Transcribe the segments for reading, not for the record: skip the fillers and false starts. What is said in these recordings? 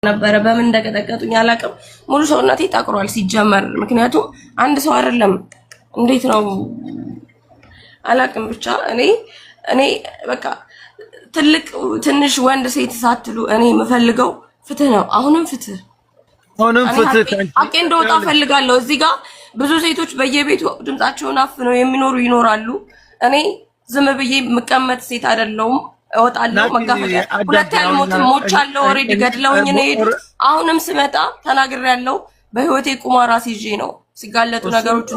ነበረ በምን እንደቀጠቀጡኝ አላውቅም። ሙሉ ሰውነቴ ታቅሯል ሲጀመር። ምክንያቱም አንድ ሰው አይደለም እንዴት ነው አላውቅም። ብቻ እኔ በቃ ትልቅ ትንሽ ወንድ ሴት ሳትሉ እኔ የምፈልገው ፍትህ ነው። አሁንም ፍትህ ሀቄ እንደወጣ ፈልጋለሁ። እዚህ ጋር ብዙ ሴቶች በየቤቱ ድምጻቸውን አፍነው የሚኖሩ ይኖራሉ። እኔ ዝም ብዬ የምቀመጥ ሴት አይደለሁም። እወጣለሁ መጋፈጥ ሁለት ያልሞትም ሞቻለሁ። ኦሬዲ ገድለውኝ ነው የሄዱት። አሁንም ስመጣ ተናግሬያለሁ። በህይወቴ ቁማር አስይዤ ነው ሲጋለጡ ነገሮች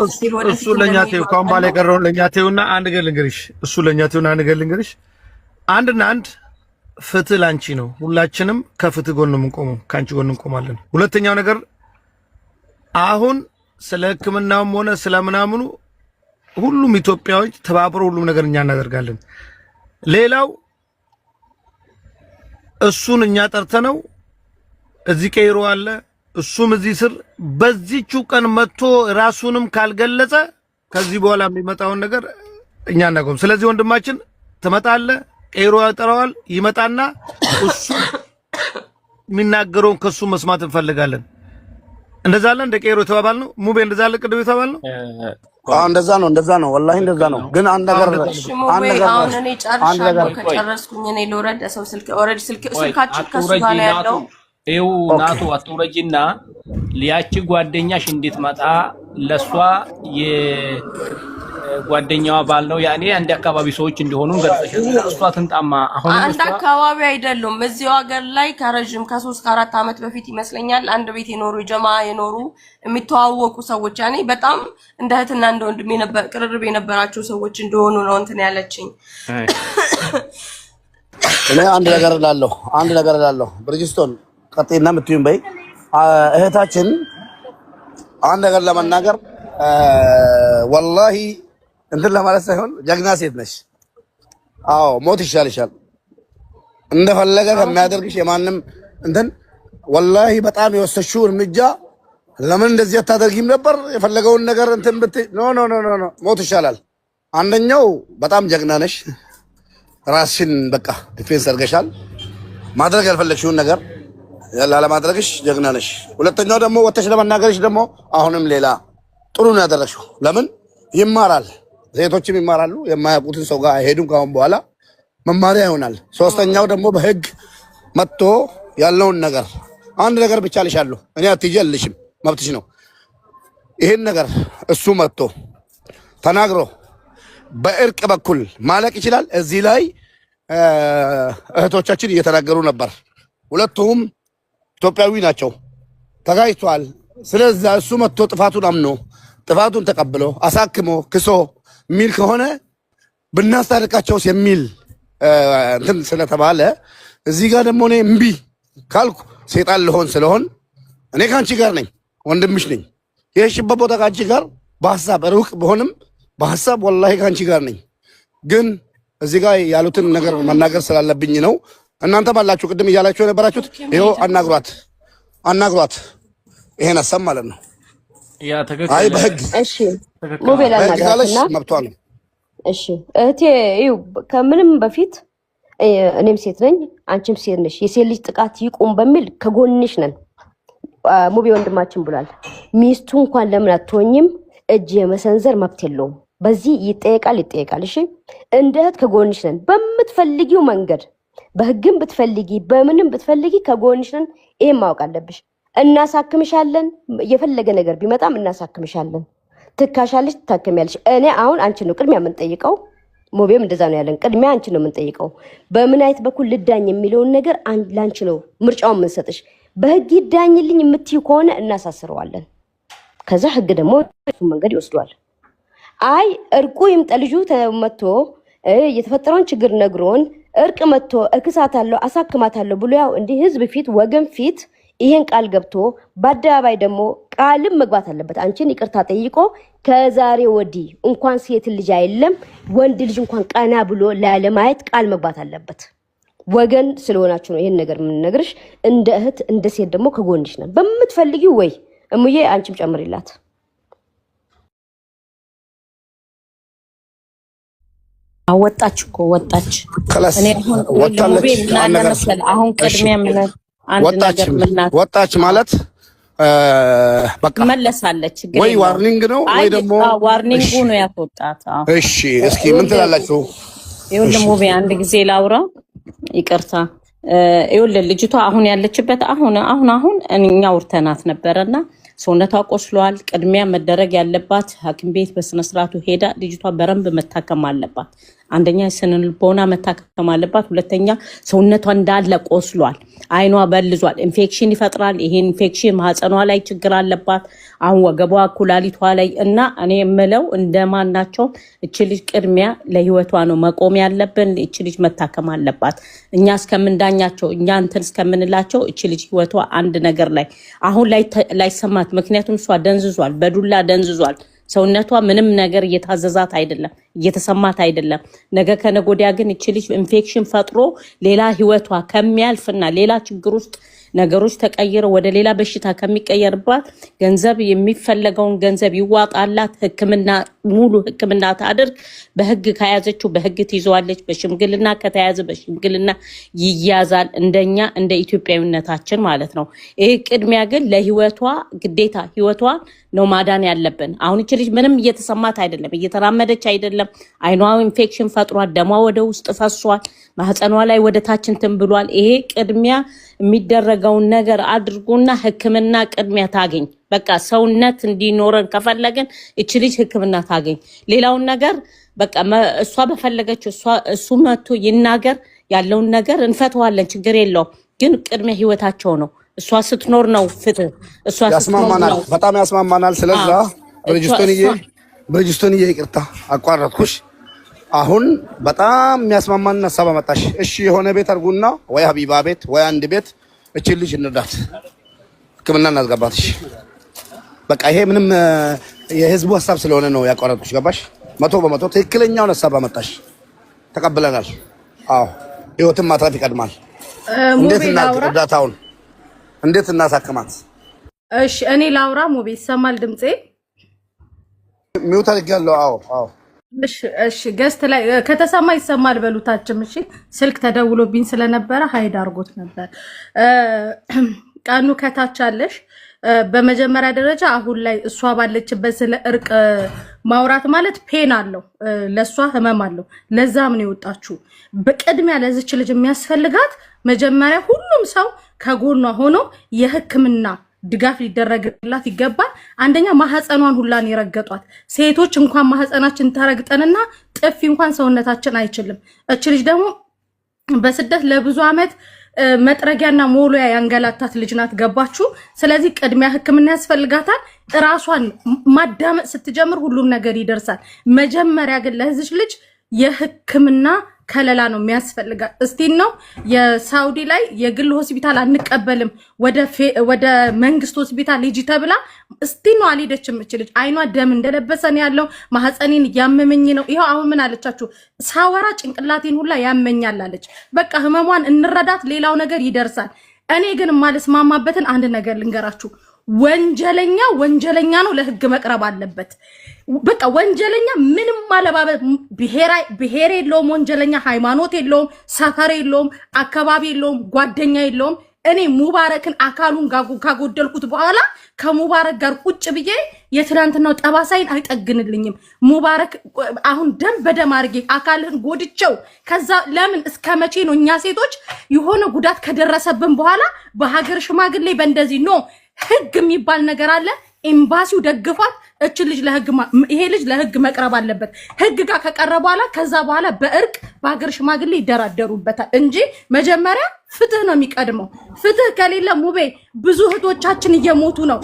እሱ ለኛቴው ካም ባለ ቀረው ለኛቴውና አንድ ገል ልንገርሽ እሱ ለኛቴውና አንድ ገል ልንገርሽ አንድና አንድ ፍትህ ላንቺ ነው። ሁላችንም ከፍትህ ጎን ነው የምንቆመው፣ ካንቺ ጎን እንቆማለን። ሁለተኛው ነገር አሁን ስለ ህክምናውም ሆነ ስለምናምኑ ሁሉም ኢትዮጵያዎች ተባብሮ ሁሉም ነገር እኛ እናደርጋለን። ሌላው እሱን እኛ ጠርተነው እዚህ ቀይሮ አለ እሱም እዚህ ስር በዚህው ቀን መጥቶ ራሱንም ካልገለጸ ከዚህ በኋላ የሚመጣውን ነገር እኛ እናቆም። ስለዚህ ወንድማችን ትመጣለህ፣ ቀይሮ ያጠራዋል፣ ይመጣና እሱ የሚናገረውን ከሱ መስማት እንፈልጋለን። እንደዛ አለ እንደ ቀይሮ ተባባል ነው ሙቤ እንደዛ አለ ቅድም ተባባል ነው። እንደዛ ነው ወላሂ እንደዛ ነው። ግን አንድ ነገር አሁን እኔ ጨርሻለሁ። ከጨረስኩኝ እኔ ልውረድ። ሰው ስልክ ኦሬዲ ስልካችን ከሱ ጋር ነው ያለው። ይኸው ናቱ አትውረጂና ሊያቺ ጓደኛሽ እንድትመጣ ለሷ የጓደኛዋ ባል ነው ያኔ አንድ አካባቢ ሰዎች እንደሆኑ ገልጸሻል። እሷ ትንጣማ አሁን አንድ አካባቢ አይደሉም። እዚሁ ሀገር ላይ ከረጅም ከ3 ከ4 አመት በፊት ይመስለኛል አንድ ቤት የኖሩ ጀማ የኖሩ የሚተዋወቁ ሰዎች ያኔ በጣም እንደ እህትና እንደ ወንድም ቅርርብ የነበራቸው ሰዎች እንደሆኑ ነው እንትን ያለችኝ። እኔ አንድ ነገር እላለሁ ብርጅስቶን ቀጥይና ምትዩም በይ እህታችን አንድ ነገር ለመናገር ወላሂ እንትን ለማለት ሳይሆን ጀግና ሴት ነሽ። አዎ ሞት ይሻልሻል እንደፈለገ ከሚያደርግሽ የማንም እንትን ወላሂ በጣም የወሰሽው እርምጃ ለምን እንደዚህ አታደርጊም ነበር? የፈለገውን ነገር እንትን ኖ ሞት ይሻላል። አንደኛው በጣም ጀግና ነሽ። ራስሽን በቃ ዲፌንስ አድርገሻል። ማድረግ ያልፈለግሽውን ነገር ላለማድረግሽ ጀግና ነሽ። ሁለተኛው ደግሞ ወተሽ ለመናገርሽ ደግሞ አሁንም ሌላ ጥሩ ነው ያደረግሽው። ለምን ይማራል፣ ሴቶችም ይማራሉ። የማያውቁትን ሰው ጋር አይሄዱም። ካሁን በኋላ መማሪያ ይሆናል። ሶስተኛው ደግሞ በህግ መጥቶ ያለውን ነገር አንድ ነገር ብቻ ልሻለሁ እኔ አትይጀልሽም፣ መብትሽ ነው። ይሄን ነገር እሱ መጥቶ ተናግሮ በእርቅ በኩል ማለቅ ይችላል። እዚህ ላይ እህቶቻችን እየተናገሩ ነበር። ሁለቱም ኢትዮጵያዊ ናቸው፣ ተጋጭቷል። ስለዚህ እሱ መጥቶ ጥፋቱን አምኖ ጥፋቱን ተቀብሎ አሳክሞ ክሶ ሚል ከሆነ ብናስታርቃቸውስ የሚል እንትን ስለተባለ እዚህ ጋር ደግሞ እኔ እምቢ ካልኩ ሴጣን ልሆን ስለሆን እኔ ካንቺ ጋር ነኝ፣ ወንድምሽ ነኝ። የሽበት ቦታ ካንቺ ጋር በሐሳብ ሩቅ ቢሆንም በሐሳብ ወላሂ ካንቺ ጋር ነኝ። ግን እዚህ ጋር ያሉትን ነገር መናገር ስላለብኝ ነው። እናንተ ባላችሁ ቅድም እያላችሁ የነበራችሁት ይኸው አናግሯት ይሄን ሐሳብ ማለት ነው። ያ ተከክለ አይ በህግ እሺ ሞባይል አናግራትና መብቷ ነው። እሺ እህቴ ይኸው ከምንም በፊት እኔም ሴት ነኝ አንቺም ሴት ነሽ። የሴት ልጅ ጥቃት ይቁም በሚል ከጎንሽ ነን። ሙቤ ወንድማችን ብሏል። ሚስቱ እንኳን ለምን አትሆኝም? እጅ የመሰንዘር መብት የለውም። በዚህ ይጠየቃል። እሺ እንደ እህት ከጎንሽ ነን። በምትፈልጊው መንገድ በህግም ብትፈልጊ በምንም ብትፈልጊ ከጎንሽ ነን። ይሄን ማወቅ አለብሽ። እናሳክምሻለን። የፈለገ ነገር ቢመጣም እናሳክምሻለን። ትካሻለሽ፣ ትታከሚያለሽ። እኔ አሁን አንቺ ነው ቅድሚያ የምንጠይቀው። ሞቤም እንደዛ ነው ያለን። ቅድሚያ አንቺ ነው የምንጠይቀው። በምን አይነት በኩል ልዳኝ የሚለውን ነገር ላንቺ ነው ምርጫውን የምንሰጥሽ። በህግ ይዳኝልኝ የምትዩ ከሆነ እናሳስረዋለን። ከዛ ህግ ደግሞ እሱን መንገድ ይወስዷል። አይ እርቁ ይምጣ ልጁ ተመቶ የተፈጠረውን ችግር ነግሮን እርቅ መጥቶ እክሳታለሁ አሳክማታለሁ ብሎ ያው እንዲህ ህዝብ ፊት ወገን ፊት ይሄን ቃል ገብቶ በአደባባይ ደግሞ ቃልም መግባት አለበት። አንቺን ይቅርታ ጠይቆ ከዛሬ ወዲህ እንኳን ሴት ልጅ አይደለም ወንድ ልጅ እንኳን ቀና ብሎ ላለማየት ቃል መግባት አለበት። ወገን ስለሆናችሁ ነው ይሄን ነገር የምንነግርሽ። እንደ እህት እንደ ሴት ደግሞ ከጎንሽ ነን። በምትፈልጊው ወይ እሙዬ አንቺም ጨምሪላት። ወጣች እኮ ወጣች። እኔ አሁን ሙቤ ምን አለ መሰል አሁን ቅድሚያ ምን አንድ ነገር ምናት ወጣች ማለት በቃ መለሳለች ወይ ዋርኒንግ ነው ወይ ደግሞ ዋርኒንጉ ነው ያስወጣት። እሺ እስኪ ምን ትላላችሁ? ይኸውልህ ሙቤ አንድ ጊዜ ላውራ ይቅርታ። ይኸውልህ ልጅቷ አሁን ያለችበት አሁን እኛ ውርተናት ነበረና ሰውነቷ ቆስሏል። ቅድሚያ መደረግ ያለባት ሐኪም ቤት በስነ ስርዓቱ ሄዳ ልጅቷ በረንብ መታከም አለባት። አንደኛ ስነ ልቦና መታከም አለባት። ሁለተኛ ሰውነቷ እንዳለ ቆስሏል፣ አይኗ በልዟል፣ ኢንፌክሽን ይፈጥራል። ይሄ ኢንፌክሽን ማህፀኗ ላይ ችግር አለባት፣ አሁን ወገቧ ኩላሊቷ ላይ እና እኔ የምለው እንደማናቸው እቺ ልጅ ቅድሚያ ለህይወቷ ነው መቆም ያለብን። እቺ ልጅ መታከም አለባት። እኛ እስከምንዳኛቸው እኛ እንትን እስከምንላቸው እቺ ልጅ ህይወቷ አንድ ነገር ላይ አሁን ላይ ሰማት። ምክንያቱም እሷ ደንዝዟል፣ በዱላ ደንዝዟል። ሰውነቷ ምንም ነገር እየታዘዛት አይደለም፣ እየተሰማት አይደለም። ነገ ከነገ ወዲያ ግን እቺ ልጅ ኢንፌክሽን ፈጥሮ ሌላ ህይወቷ ከሚያልፍና ሌላ ችግር ውስጥ ነገሮች ተቀይረው ወደ ሌላ በሽታ ከሚቀየርባት ገንዘብ የሚፈለገውን ገንዘብ ይዋጣላት፣ ህክምና ሙሉ ህክምና ታድርግ። በህግ ከያዘችው በህግ ትይዘዋለች፣ በሽምግልና ከተያዘ በሽምግልና ይያዛል። እንደኛ እንደ ኢትዮጵያዊነታችን ማለት ነው። ይሄ ቅድሚያ ግን ለህይወቷ ግዴታ ህይወቷ ነው ማዳን ያለብን። አሁን እቺ ልጅ ምንም እየተሰማት አይደለም፣ እየተራመደች አይደለም። አይኗ ኢንፌክሽን ፈጥሯል፣ ደሟ ወደ ውስጥ ፈሷል፣ ማህፀኗ ላይ ወደ ታች እንትን ብሏል። ይሄ ቅድሚያ የሚደረገውን ነገር አድርጉና ህክምና ቅድሚያ ታገኝ። በቃ ሰውነት እንዲኖረን ከፈለግን እቺ ልጅ ህክምና ታገኝ። ሌላውን ነገር በቃ እሷ በፈለገችው እሱ መጥቶ ይናገር፣ ያለውን ነገር እንፈተዋለን፣ ችግር የለውም። ግን ቅድሚያ ህይወታቸው ነው። እሷ ስትኖር ነው ፍትህ። እሷ ያስማማናል፣ በጣም ያስማማናል። ስለዛ ብርጅስቶንዬ ይቅርታ አቋረጥኩሽ። አሁን በጣም የሚያስማማን ሀሳብ አመጣሽ። እሺ የሆነ ቤት አድርጉና ወይ ሀቢባ ቤት ወይ አንድ ቤት እቺ ልጅ እንርዳት፣ ህክምና እናስገባት። እሺ በቃ ይሄ ምንም የህዝቡ ሀሳብ ስለሆነ ነው ያቋረጥኩሽ። ገባሽ? 100% ትክክለኛውን ሀሳብ አመጣሽ፣ ተቀብለናል። አዎ ህይወትን ማትረፍ ይቀድማል። እንዴት እርዳታውን እንዴት እናሳክማት? እሺ እኔ ላውራ። ሙቤ ይሰማል ድምጼ? ሚውት አድርጌያለሁ። አዎ እሺ ገስት ላይ ከተሰማ ይሰማል በሉታችም። እሺ ስልክ ተደውሎብኝ ስለነበረ ሀይድ አድርጎት ነበር። ቀኑ ከታች አለሽ። በመጀመሪያ ደረጃ አሁን ላይ እሷ ባለችበት ስለ እርቅ ማውራት ማለት ፔን አለው፣ ለእሷ ህመም አለው። ለዛም ነው የወጣችሁ። በቅድሚያ ለዚች ልጅ የሚያስፈልጋት መጀመሪያ ሁሉም ሰው ከጎኗ ሆኖ የህክምና ድጋፍ ሊደረግላት ይገባል። አንደኛ ማህፀኗን ሁላን የረገጧት ሴቶች እንኳን ማህፀናችን ተረግጠንና ጥፊ እንኳን ሰውነታችን አይችልም። እች ልጅ ደግሞ በስደት ለብዙ ዓመት መጥረጊያና ሞሎያ ያንገላታት ልጅ ናት። ገባችሁ? ስለዚህ ቅድሚያ ህክምና ያስፈልጋታል። ራሷን ማዳመጥ ስትጀምር ሁሉም ነገር ይደርሳል። መጀመሪያ ግን ለዚች ልጅ የህክምና ከለላ ነው የሚያስፈልጋት። እስቲን ነው የሳውዲ ላይ የግል ሆስፒታል አንቀበልም ወደ መንግስት ሆስፒታል ሂጂ ተብላ እስቲን ነው አልሄደችም። እችልጅ አይኗ ደም እንደለበሰን ያለው ማህፀኔን ያመመኝ ነው። ይሄው አሁን ምን አለቻችሁ? ሳወራ ጭንቅላቴን ሁላ ያመኛል አለች። በቃ ህመሟን እንረዳት፣ ሌላው ነገር ይደርሳል። እኔ ግን ማልስማማበትን አንድ ነገር ልንገራችሁ። ወንጀለኛ ነው፣ ለህግ መቅረብ አለበት። በቃ ወንጀለኛ ምንም ማለባበት ብሔር የለውም። ወንጀለኛ ሃይማኖት የለውም፣ ሰፈር የለውም፣ አካባቢ የለውም፣ ጓደኛ የለውም። እኔ ሙባረክን አካሉን ካጎደልኩት በኋላ ከሙባረክ ጋር ቁጭ ብዬ የትናንትናው ጠባሳይን አይጠግንልኝም። ሙባረክ አሁን ደም በደም አድርጌ አካልህን ጎድቸው። ከዛ ለምን እስከ መቼ ነው እኛ ሴቶች የሆነ ጉዳት ከደረሰብን በኋላ በሀገር ሽማግሌ በእንደዚህ ኖ ህግ የሚባል ነገር አለ። ኤምባሲው ደግፏት እች ልጅ ይሄ ልጅ ለህግ መቅረብ አለበት። ህግ ጋር ከቀረበ በኋላ ከዛ በኋላ በእርቅ በሀገር ሽማግሌ ይደራደሩበታል እንጂ መጀመሪያ ፍትህ ነው የሚቀድመው። ፍትህ ከሌለ ሙቤ ብዙ እህቶቻችን እየሞቱ ነው።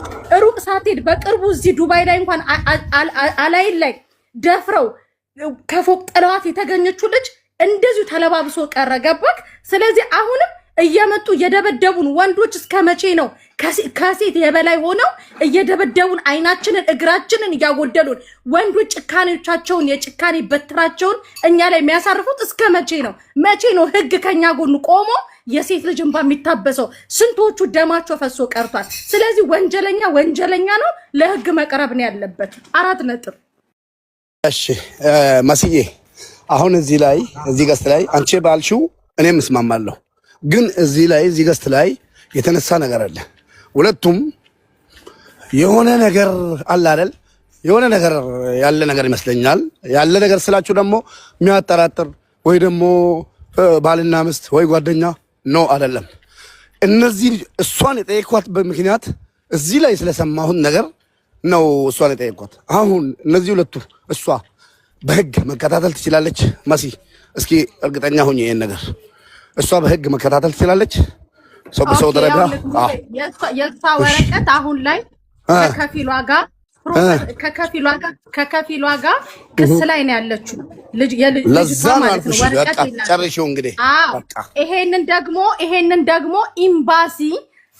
ሩቅ ሳትሄድ በቅርቡ እዚህ ዱባይ ላይ እንኳን አላይን ላይ ደፍረው ከፎቅ ጥለዋት የተገኘችው ልጅ እንደዚሁ ተለባብሶ ቀረ። ገባክ? ስለዚህ አሁንም እየመጡ እየደበደቡን ወንዶች እስከ መቼ ነው ከሴት የበላይ ሆነው እየደበደቡን አይናችንን እግራችንን እያጎደሉን ወንዶች ጭካኔዎቻቸውን የጭካኔ በትራቸውን እኛ ላይ የሚያሳርፉት እስከ መቼ ነው? መቼ ነው ህግ ከኛ ጎን ቆሞ የሴት ልጅ እንባ የሚታበሰው? ስንቶቹ ደማቸው ፈሶ ቀርቷል። ስለዚህ ወንጀለኛ ነው፣ ለህግ መቅረብ ነው ያለበት። 4 ነጥብ። እሺ መስዬ አሁን እዚህ ገስት ላይ አንቺ ባልሽው እኔም እስማማለሁ። ግን እዚህ ገስት ላይ የተነሳ ነገር አለ። ሁለቱም የሆነ ነገር አለ አይደል? የሆነ ነገር ያለ ነገር ይመስለኛል። ያለ ነገር ስላችሁ ደግሞ የሚያጠራጥር ወይ ደግሞ ባልና ሚስት ወይ ጓደኛ ነው አይደለም። እነዚህ እሷን የጠየኳት በምክንያት እዚህ ላይ ስለሰማሁት ነገር ነው እሷን የጠየኳት። አሁን እነዚህ ሁለቱ እሷ በህግ መከታተል ትችላለች? መሲ እስኪ እርግጠኛ ሁኚ ይሄን ነገር እሷ በህግ መከታተል ትችላለች? በሳውዲ አረቢያ የእሷ ወረቀት አሁን ላይ ከከፊሏ ጋር ክስ ላይ ነው ያለችው። ለዛ ማለት ነው ወረቀት ጨርሺው እንግዲህ ይሄንን ደግሞ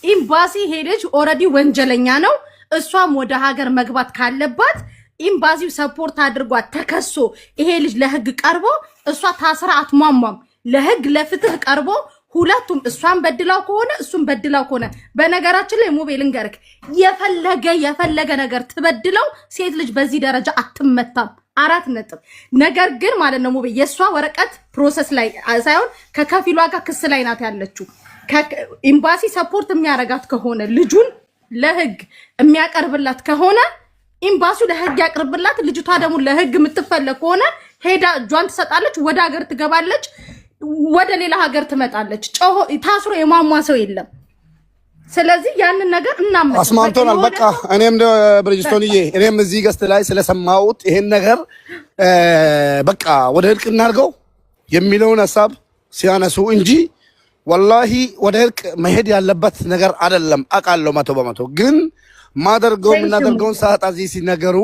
ኤምባሲ ይሄ ልጅ ኦልሬዲ ወንጀለኛ ነው። እሷም ወደ ሀገር መግባት ካለባት ኤምባሲው ሰፖርት አድርጓት ተከሶ ይሄ ልጅ ለህግ ቀርቦ እሷ ታስራ አትሟሟም። ለህግ ለፍትህ ቀርቦ ሁለቱም እሷን በድላው ከሆነ እሱም በድላው ከሆነ በነገራችን ላይ ሙቤ ልንገርክ የፈለገ ነገር ትበድለው ሴት ልጅ በዚህ ደረጃ አትመታም። 4 ነጥብ። ነገር ግን ማለት ነው ሙቤ የሷ ወረቀት ፕሮሰስ ላይ ሳይሆን ከከፊሏ ጋር ክስ ላይ ናት ያለችው። ኤምባሲ ሰፖርት የሚያረጋት ከሆነ ልጁን ለህግ የሚያቀርብላት ከሆነ ኤምባሲው ለህግ ያቀርብላት። ልጅቷ ደግሞ ለህግ የምትፈለግ ከሆነ ሄዳ እጇን ትሰጣለች፣ ወደ ሀገር ትገባለች፣ ወደ ሌላ ሀገር ትመጣለች። ታስሮ የማሟ ሰው የለም። ስለዚህ ያንን ነገር አስማምቶናል። በቃ እኔም ብሪጅስቶንዬ እኔም እዚህ ገስት ላይ ስለሰማሁት ይሄን ነገር በቃ ወደ እርቅ እናድርገው የሚለውን ሀሳብ ሲያነሱ እንጂ ወላሂ ወደ እርቅ መሄድ ያለበት ነገር አይደለም። አውቃለሁ 100%። ግን የምናደርገውን ሰዓት እዚህ ሲነገሩ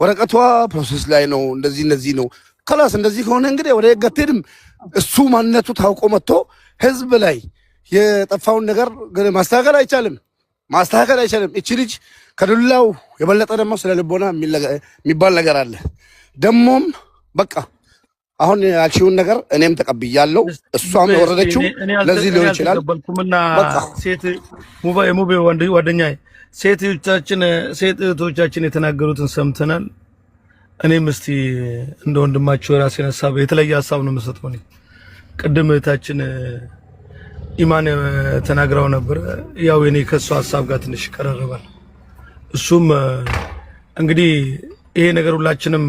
ወረቀቷ ፕሮሰስ ላይ ነው እንደዚህ ነው ከላስ እንደዚህ ከሆነ እንግዲህ ወደ ህግ አትሄድም። እሱ ማንነቱ ታውቆ መጥቶ ህዝብ ላይ የጠፋውን ነገር ማስተካከል አይቻልም። እቺ ልጅ ከዱላው የበለጠ ደግሞ ስለ ልቦና የሚባል ነገር አለ። ደሞም በቃ አሁን ያልሽውን ነገር እኔም ተቀብያለሁ። እሷም የወረደችው ለዚህ ሊሆን ይችላል። በቃ ሴት ሙቤ ጓደኛዬ ሴት እህቶቻችን የተናገሩትን ሰምተናል። እኔም እስቲ እንደ ወንድማቸው የራሴን ሀሳብ የተለየ ሀሳብ ነው የምሰጠው። እኔ ቅድም እህታችን ኢማን ተናግራው ነበር። ያው እኔ ከሷ ሀሳብ ጋር ትንሽ ይቀራረባል። እሱም እንግዲህ ይሄ ነገር ሁላችንም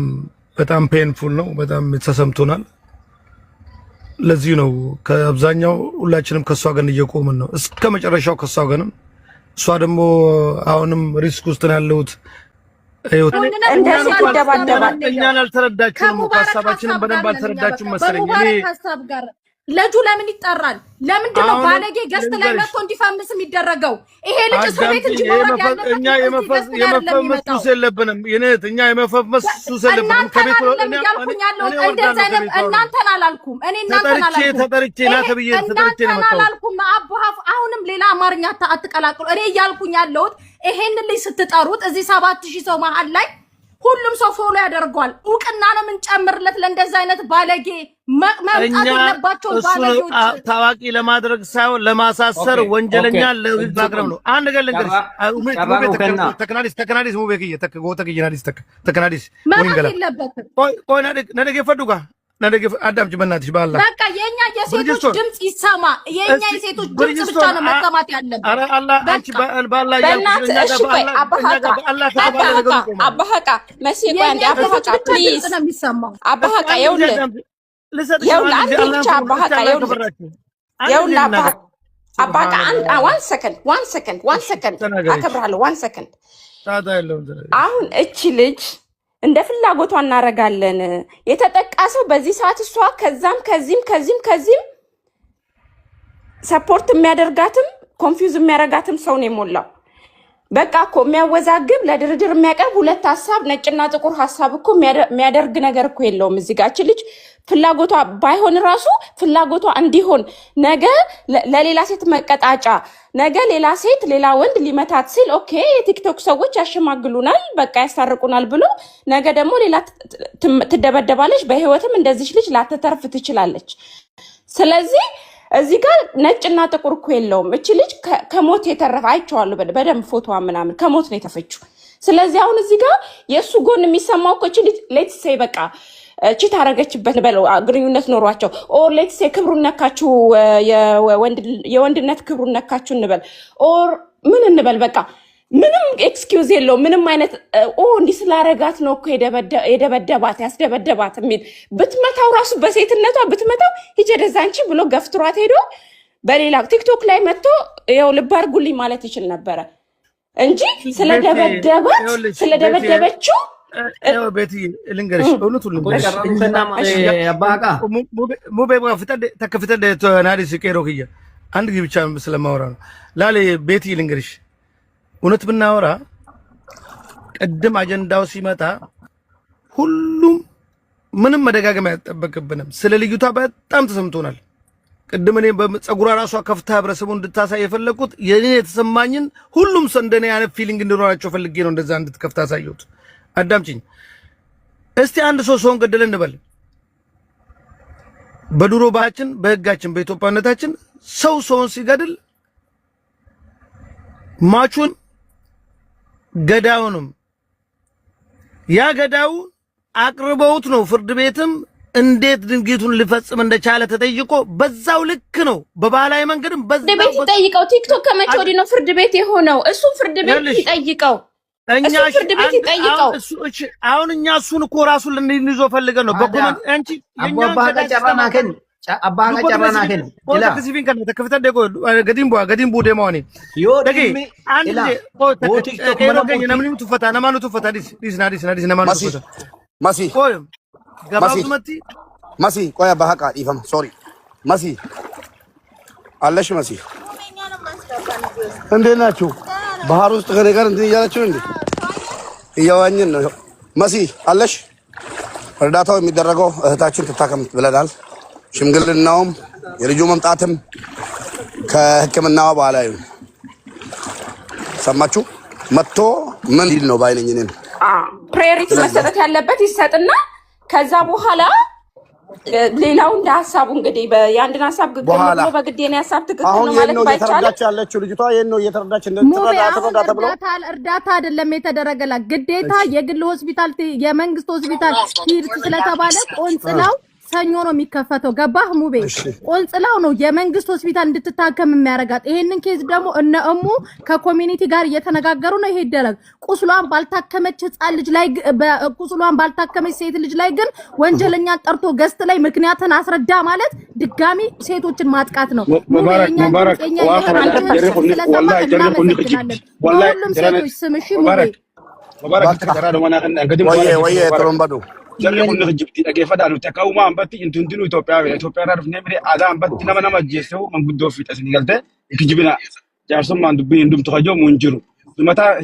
በጣም ፔንፉል ነው፣ በጣም ተሰምቶናል። ለዚህ ነው ከአብዛኛው ሁላችንም ከሷ ጋር እየቆምን ነው እስከ መጨረሻው ከሷ ጋር ነው። እሷ ደግሞ አሁንም ሪስክ ውስጥ ነው ያለሁት። እንደዚህ ይደባደባል። እኛን አልተረዳችሁም፣ ሀሳባችንን በደንብ አልተረዳችሁም መሰለኝ። ልጁ ለምን ይጠራል? ለምንድን ነው ባለጌ ገስት ላይ መጥቶ እንዲፈምስ የሚደረገው? ይሄ ልጅ እስር ቤት እንጂ እኛ የመፈመስ ሱስ የለብንም። እኛ የመፈመስ ሱስ የለብንም። ከቤት እናንተን አላልኩም። እኔ እናንተን አላልኩም። አቡሀፍ አሁንም ሌላ አማርኛ አትቀላቅሉ። እኔ እያልኩኝ ያለሁት ይሄንን ልጅ ስትጠሩት እዚህ 7000 ሰው መሀል ላይ ሁሉም ሰው ፎሎ ያደርጓል። እውቅና ነው የምንጨምርለት ለእንደዚህ አይነት ባለጌ መምጣት የለባቸው ባለጌዎች ታዋቂ ለማድረግ ሳይሆን ለማሳሰር ወንጀለኛ ለህግ ማቅረብ ነው። አንድ ነገር ልንገርሽ ተከናዲስ ሙቤ ከየ ተከናዲስ መምጣት የለበትም። ቆይ ነደገ ፈዱጋ ነደገ አዳምጪ በእናትሽ ባላ በቃ የኛ የሴቶች ድምጽ ይሰማ። የኛ የሴቶች ድምጽ ብቻ ነው መሰማት ያለበት። አረ አላህ አንቺ ባላ አባሃቃ መሲ ባንዲ አባሃቃ ፕሊዝ አባሃቃ ይኸውልህ አንድ ብቻ አባሃቃ ይኸውልህ አባሃቃ ዋን ሰከንድ አከብርሃለሁ። ዋን ሰከንድ አሁን እቺ ልጅ እንደ ፍላጎቷ እናረጋለን። የተጠቃሰው በዚህ ሰዓት እሷ ከዚህም ሰፖርት የሚያደርጋትም ኮንፊውዝ የሚያረጋትም ሰው ነው የሞላው። በቃ እኮ የሚያወዛግብ ለድርድር የሚያቀርብ ሁለት ሀሳብ ነጭና ጥቁር ሀሳብ እኮ የሚያደርግ ነገር እኮ የለውም። እዚህ ጋር እቺ ልጅ ፍላጎቷ ባይሆን ራሱ ፍላጎቷ እንዲሆን ነገ ለሌላ ሴት መቀጣጫ ነገ ሌላ ሴት ሌላ ወንድ ሊመታት ሲል ኦኬ የቲክቶክ ሰዎች ያሸማግሉናል በቃ ያስታርቁናል ብሎ ነገ ደግሞ ሌላ ትደበደባለች። በህይወትም እንደዚህ ልጅ ላትተርፍ ትችላለች። ስለዚህ እዚህ ጋር ነጭና ጥቁር እኮ የለውም። እቺ ልጅ ከሞት የተረፈ አይቼዋለሁ በደንብ ፎቶዋ ምናምን ከሞት ነው የተፈችው። ስለዚህ አሁን እዚህ ጋር የእሱ ጎን የሚሰማው እኮ እቺ ልጅ ሌትስ ሴይ በቃ ቺት አረገችበት በለው ግንኙነት ኖሯቸው ኦር ሌትስ ሴ ክብሩን ነካችሁ የወንድነት ክብሩን ነካችሁ እንበል ኦር ምን እንበል በቃ ምንም ኤክስኪውዝ የለው ምንም አይነት እንዲህ ስላረጋት ነው እኮ የደበደባት ያስደበደባት የሚል ብትመታው ራሱ በሴትነቷ ብትመታው ይጀደዛንቺ ብሎ ገፍትሯት ሄዶ በሌላ ቲክቶክ ላይ መጥቶ ያው ልብ አድርጉልኝ ማለት ይችል ነበረ እንጂ ስለደበደበችው ቤቲ ልንገርሽ እውነቱን ልንገርሽ አባቃ ሙቤ ተከፍተደ ናዲስ ቄሮክያ አንድ ጊዜ ብቻ ስለማወራ ነው ላሌ ቤቲ ልንገርሽ እውነት ብናወራ ቀደም አጀንዳው ሲመጣ ሁሉም ምንም መደጋገም አይጠበቅብንም ስለ ልዩታ በጣም ተሰምቶናል ቀደም እኔ በፀጉራ ራሷ ከፍታ ህብረተሰቡን እንድታሳይ የፈለኩት የኔ የተሰማኝን ሁሉም ሰው እንደኔ አይነት ፊሊንግ እንዲኖራቸው ፈልጌ ነው እንደዛ እንድትከፍታ ሳይዩት አዳምጪኝ እስቲ አንድ ሰውን ገደለ እንበል በዱሮ ባህላችን በህጋችን በኢትዮጵያነታችን ሰውን ሲገድል ማቹን ገዳውንም ያ ገዳው አቅርበውት ነው ፍርድ ቤትም እንዴት ድንጊቱን ሊፈጽም እንደቻለ ተጠይቆ በዛው ልክ ነው በባህላዊ መንገድም በዛው ቤት ይጠይቀው ቲክቶክ ከመቼ ወዲህ ነው ፍርድ ቤት የሆነው እሱ ፍርድ ቤት ይጠይቀው እኛ ፍርድ ቤት ይጠይቀው አሁን እኛ እሱን እኮ ራሱን ልንይዞ ፈልገን ነው በኮመንት አንቺ አባባ ጨራናከን አባባ ጨራናከን ኢላ ከሲቪን ከነ ተከፍተ ደጎ ገዲምቦ ደማውኒ ደቂ አንድ ቲክቶክ ከነገኝ ነምንም ተፈታ ነማኑ ተፈታ ዲስ ነማኑ ተፈታ ማሲ ቆይ ገባውመቲ ማሲ ቆይ አባቃ ይፈም ሶሪ ማሲ አለሽ ማሲ እንዴት ናችሁ ባህር ውስጥ ከኔ ጋር እንትን እያላችሁ እንዴ እያዋኝን ነው ማሲ አለሽ እርዳታው የሚደረገው እህታችን ትታከም ብለናል ሽምግልናውም የልጁ መምጣትም ከህክምናው በኋላ ይሁን ሰማችሁ መጥቶ ምን ይል ነው ባይነኝ እኔ ፕራዮሪቲ መሰጠት ያለበት ይሰጥና ከዛ በኋላ ሌላው እንደ ሐሳቡ እንግዲህ የአንድን ሐሳብ ግግል በግዴኔ ሐሳብ ትክክል ነው ማለት ባይቻልም ያለችው ልጅቷ ይሄን ነው እየተረዳች እንደተረዳ ተብሎ እርዳታ አይደለም የተደረገላት ግዴታ የግል ሆስፒታል የመንግስት ሆስፒታል ሂድ ስለተባለ ቆንጽላው ሰኞ ነው የሚከፈተው ገባህ ሙቤ ቆንጽላው ነው የመንግስት ሆስፒታል እንድትታከም የሚያረጋት ይሄንን ኬዝ ደግሞ እነ እሙ ከኮሚኒቲ ጋር እየተነጋገሩ ነው ይሄ ይደረግ ቁስሏን ባልታከመች ህፃን ልጅ ላይ ቁስሏን ባልታከመች ሴት ልጅ ላይ ግን ወንጀለኛ ጠርቶ ገስት ላይ ምክንያቱን አስረዳ ማለት ድጋሚ ሴቶችን ማጥቃት ነው ሙቤኛ ሁሉም ሴቶች ስምሽ ሙቤ ወይ ተሮምባዱ Jarri kun Egypti dhaggeeffadhaa nuti akka uumaa hambatti intundinuu Itoophiyaa dhufnee miree aadaa hambatti nama ajjeessu manguddoo fixa isin galte ikijibina jaarsummaan dubbiin hundumtu hajoomu hin jiru.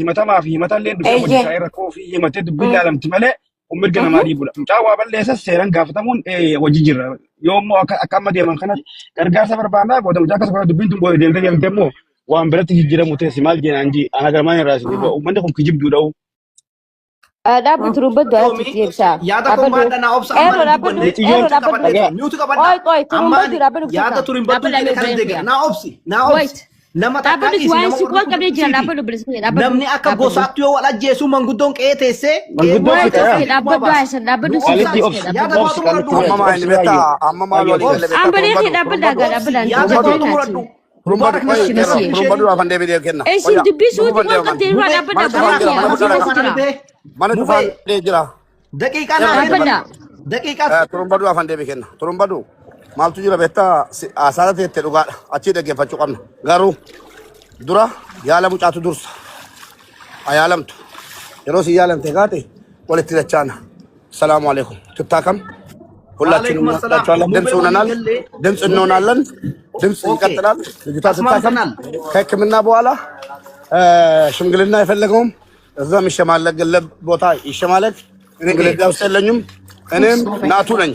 Himatamaa fi himatallee dubbii isaa irra koo fi himatee dubbiin ilaalamti malee mirga namaa dhiibudha. Mucaa waa balleessas seeraan gaafatamuun wajji jirra. Yoo immoo akka amma deeman kanatti gargaarsa barbaannaa booda mucaa akkasuma dubbiin tun booda deemtee galtee immoo waan biratti jijjiiramu teessi maal jeenaan jii ana garmaan irraa isin uummanni kun kijibduudha. Dapat terubah doa tiap sah. Ya tak komanda na opsa amma dapat mute ka banda. Oi, terubah di dapat. Ya tak turun batu ni kan dega. Na opsi. Nama tak dapat suai sikuat kami jalan dapat beli sini. Namni akka gosatu yo wala jesu manggudong etese. Dapat doa sah dapat amma ma ini beta amma ma lo dapat daga dapat Rumbadu afan David kenna. Sih dibisu tu kan tidak dapat Mana tu fan dia jira. Dakika na dakika Rumbadu afan David kenna. Rumbadu mal tu jira beta asal te teruga achi de gefa chukam garu dura yalam chatu dursa ayalam tu yerosi yalam te gate walati dachana assalamu alaikum tutakam ሁላችንም እናጣጣለን ድምጽ ሆነናል ድምጽ እንሆናለን ድምጽ ይቀጥላል ልጅቷ ትታከም ከህክምና በኋላ ሽምግልና የፈለገውም እዛ የሚሸማለቅ ቦታ ይሸማለቅ እኔ ግለዳ ውስጥ የለኝም እኔም ናቱ ነኝ